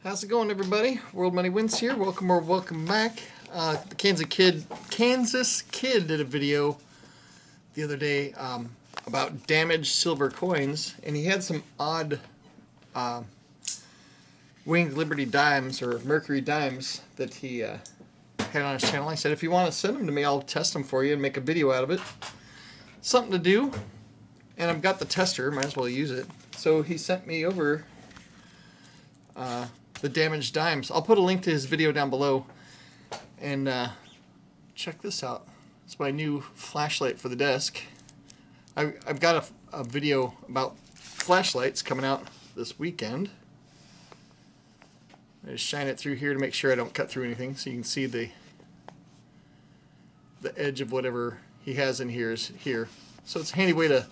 How's it going, everybody? World Money Wins here. Welcome or welcome back. The Kansas Kid did a video the other day about damaged silver coins, and he had some odd Winged Liberty dimes or Mercury dimes that he had on his channel. I said, if you want to send them to me, I'll test them for you and make a video out of it. Something to do, and I've got the tester. Might as well use it. So he sent me over the damaged dimes. I'll put a link to his video down below, and check this out. It's my new flashlight for the desk. I've got a video about flashlights coming out this weekend. I just shine it through here to make sure I don't cut through anything, so you can see the edge of whatever he has in here is here. So it's a handy way to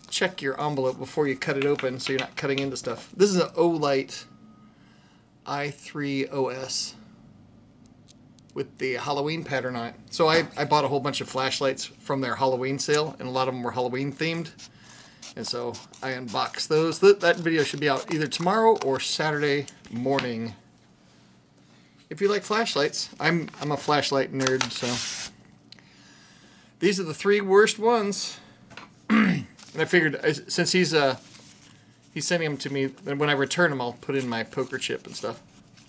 check your envelope before you cut it open, so you're not cutting into stuff. This is an Olight i3OS with the Halloween pattern on it. So I bought a whole bunch of flashlights from their Halloween sale, and a lot of them were Halloween themed. And so I unboxed those. That video should be out either tomorrow or Saturday morning. If you like flashlights, I'm a flashlight nerd, so these are the 3 worst ones. And I figured, since he's sending them to me, and when I return them, I'll put in my poker chip and stuff.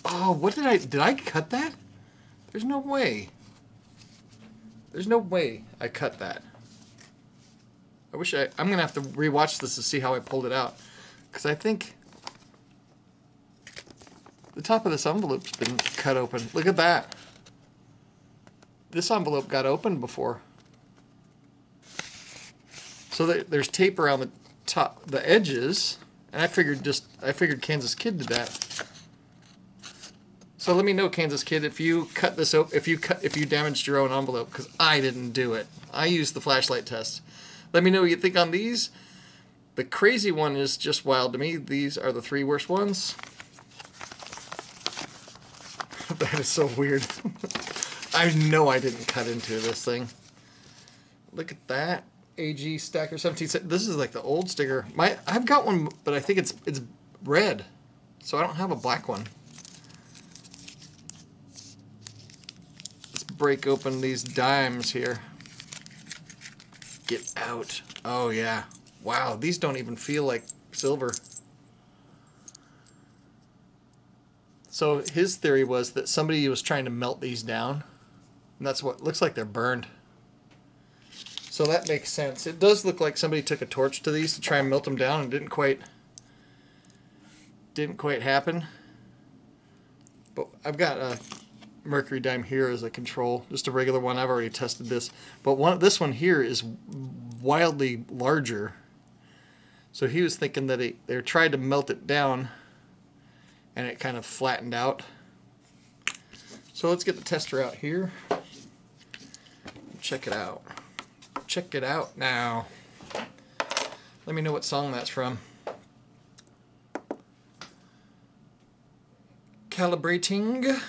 Oh, what did I cut that? There's no way. There's no way I cut that. I'm going to have to rewatch this to see how I pulled it out. Because I think the top of this envelope's been cut open. Look at that. This envelope got opened before. So there's tape around the top, the edges. And I figured Kansas Kid did that. So let me know, Kansas Kid, if you cut this open, if you damaged your own envelope, because I didn't do it. I used the flashlight test. Let me know what you think on these. The crazy one is just wild to me. These are the 3 worst ones. That is so weird. I know I didn't cut into this thing. Look at that. AG Stacker 17. This is like the old sticker. I've got one, but I think it's red, so I don't have a black one. Let's break open these dimes here. Get out. Oh yeah. Wow, these don't even feel like silver. So his theory was that somebody was trying to melt these down, and that's what looks like they're burned. So that makes sense. It does look like somebody took a torch to these to try and melt them down, and didn't quite happen. But I've got a Mercury dime here as a control, just a regular one. I've already tested this, but this one here is wildly larger. So he was thinking that they tried to melt it down, and it kind of flattened out. So let's get the tester out here. Check it out. Check it out now. Let me know what song that's from. Calibrating.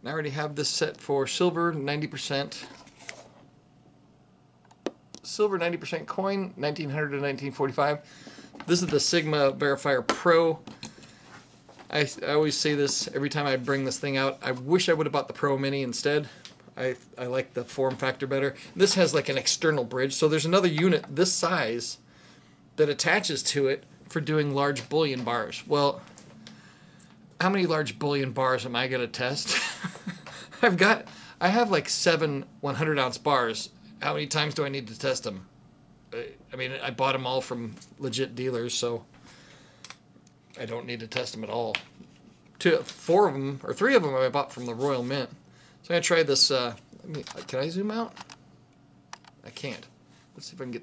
I already have this set for silver 90%. Silver 90% coin, 1900 to 1945. This is the Sigma Verifier Pro. I always say this every time I bring this thing out. I wish I would have bought the Pro Mini instead. I like the form factor better. This has like an external bridge, so there's another unit this size that attaches to it for doing large bullion bars. Well, how many large bullion bars am I going to test? I have like 7 100-ounce bars. How many times do I need to test them? I mean, I bought them all from legit dealers, so I don't need to test them at all. 4 of them, or 3 of them I bought from the Royal Mint. So I'm going to try this. Can I zoom out? I can't. Let's see if I can get...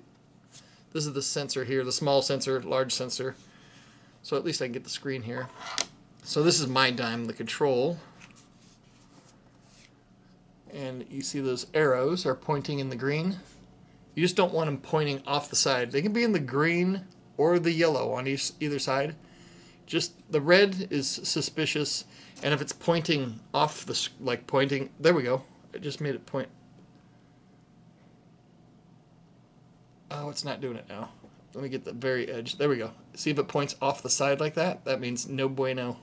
This is the sensor here, the small sensor, large sensor. So at least I can get the screen here. So this is my dime, the control. And you see those arrows are pointing in the green. You just don't want them pointing off the side. They can be in the green or the yellow on either side. Just the red is suspicious, and if it's pointing off the, like pointing, there we go. I just made it point. Oh, it's not doing it now. Let me get the very edge. There we go. See if it points off the side like that? That means no bueno.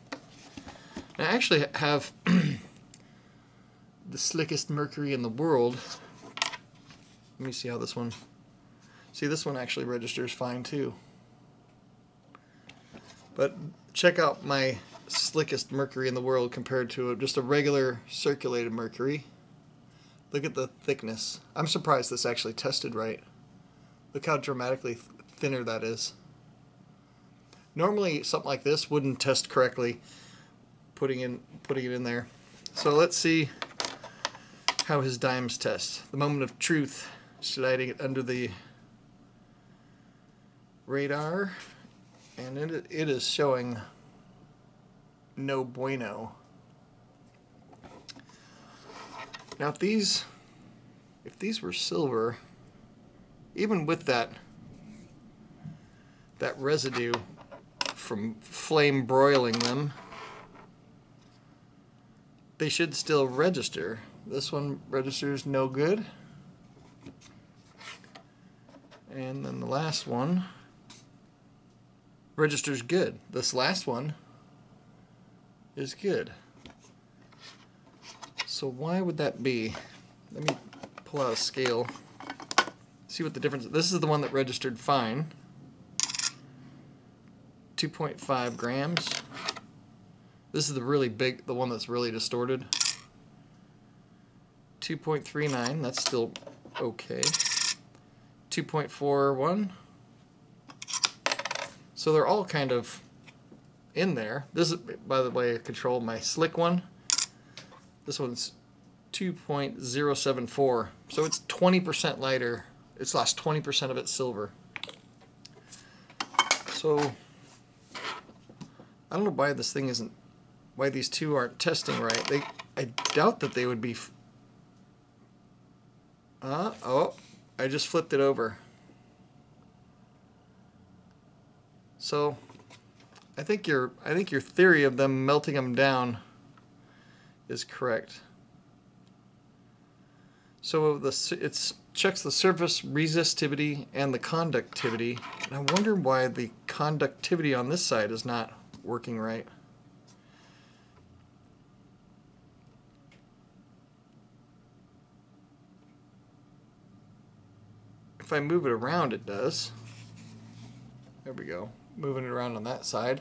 I actually have the slickest mercury in the world. Let me see how this one... See, this one actually registers fine too. But check out my slickest mercury in the world compared to just a regular circulated mercury. Look at the thickness. I'm surprised this actually tested right. Look how dramatically thinner that is. Normally something like this wouldn't test correctly putting it in there. So let's see how his dimes test. The moment of truth, sliding it under the radar, and it is showing no bueno. Now if these were silver, even with that residue from flame broiling them, they should still register. This one registers no good. And then the last one registers good. This last one is good. So why would that be? Let me pull out a scale, see what the difference is. This is the one that registered fine. 2.5 grams. This is the really big, the one that's really distorted. 2.39, that's still okay. 2.41. So they're all kind of in there. This is, by the way, I control my slick one. This one's 2.074. So it's 20% lighter. It's lost 20% of its silver. So I don't know why this thing isn't, why these two aren't testing right. I doubt that they would be. Oh, I just flipped it over. So I think your theory of them melting them down is correct. So it checks the surface resistivity and the conductivity, and I wonder why the conductivity on this side is not working right. If I move it around, it does. There we go. Moving it around on that side.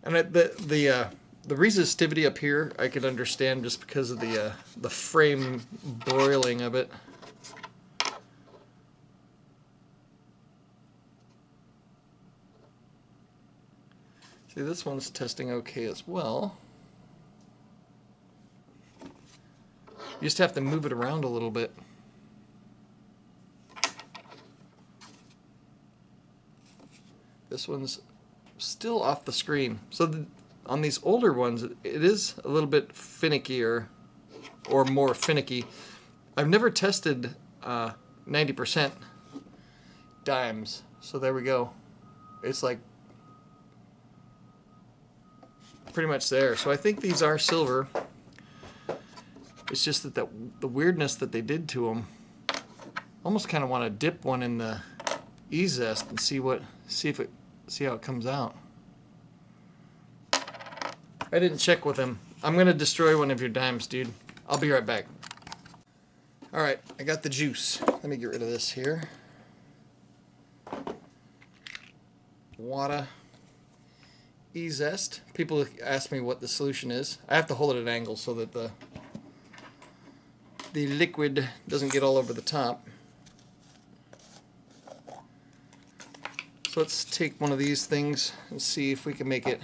And the resistivity up here I could understand just because of the frame broiling of it. See, this one's testing okay as well. You just have to move it around a little bit. This one's still off the screen. So on these older ones, it is a little bit finickier, or more finicky. I've never tested 90% dimes, so there we go. It's like pretty much there. So I think these are silver. It's just that the weirdness that they did to them. Almost kind of want to dip one in the E-Zest and see how it comes out. I didn't check with him. I'm gonna destroy one of your dimes, dude. I'll be right back. All right, I got the juice. Let me get rid of this here. Water. E-Zest. People ask me what the solution is. I have to hold it at an angle so that the liquid doesn't get all over the top. So let's take one of these things and see if we can make it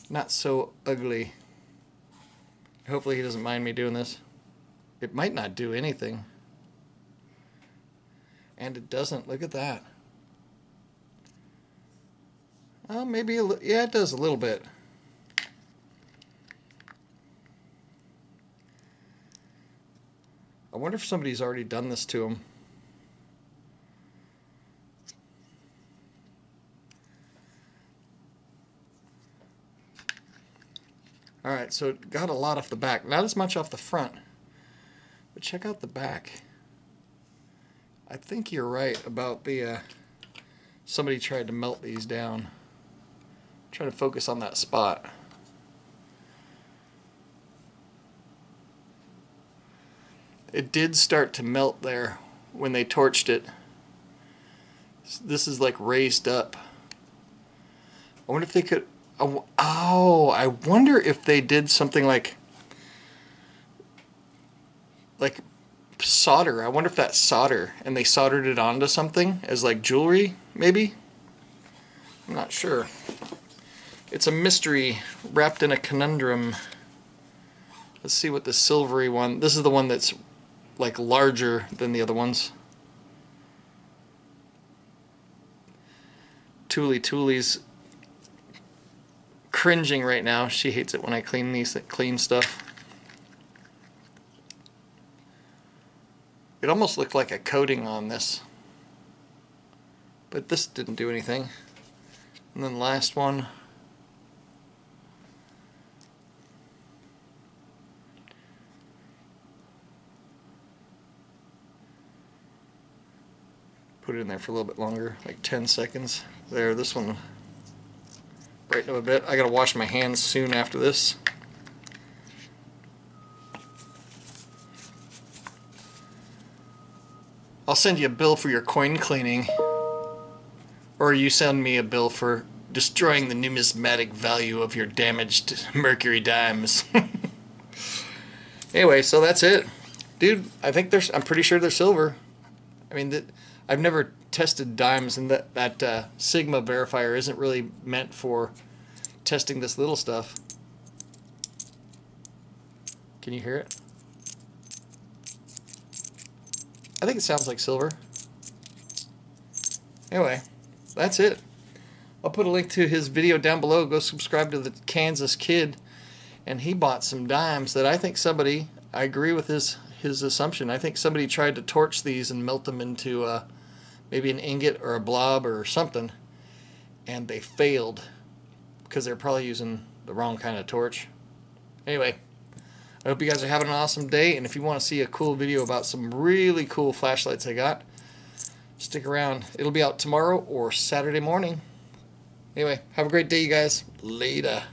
not so ugly. Hopefully he doesn't mind me doing this. It might not do anything. And it doesn't. Look at that. Maybe yeah, it does a little bit. I wonder if somebody's already done this to him. Alright, so it got a lot off the back. Not as much off the front. But check out the back. I think you're right about the somebody tried to melt these down. I'm trying to focus on that spot. It did start to melt there when they torched it. This is like raised up. I wonder if they could... Oh, I wonder if they did something like solder. I wonder if that's solder and they soldered it onto something as like jewelry, maybe? I'm not sure. It's a mystery wrapped in a conundrum. Let's see what the silvery one... This is the one that's like larger than the other ones. Tuli's cringing right now. She hates it when I clean stuff. It almost looked like a coating on this, but this didn't do anything. And then the last one. Put it in there for a little bit longer, like 10 seconds. There, this one brightened up a bit. I gotta wash my hands soon after this. I'll send you a bill for your coin cleaning, or you send me a bill for destroying the numismatic value of your damaged mercury dimes. Anyway, so that's it, dude. I think I'm pretty sure they're silver. I mean, I've never tested dimes, and that Sigma verifier isn't really meant for testing this little stuff. Can you hear it? I think it sounds like silver. Anyway, that's it. I'll put a link to his video down below. Go subscribe to the Kansas Kid. And he bought some dimes that I think somebody, I agree with his assumption. I think somebody tried to torch these and melt them into maybe an ingot or a blob or something. And they failed because they're probably using the wrong kind of torch. Anyway, I hope you guys are having an awesome day, and if you want to see a cool video about some really cool flashlights I got, stick around. It'll be out tomorrow or Saturday morning. Anyway, have a great day, you guys. Later.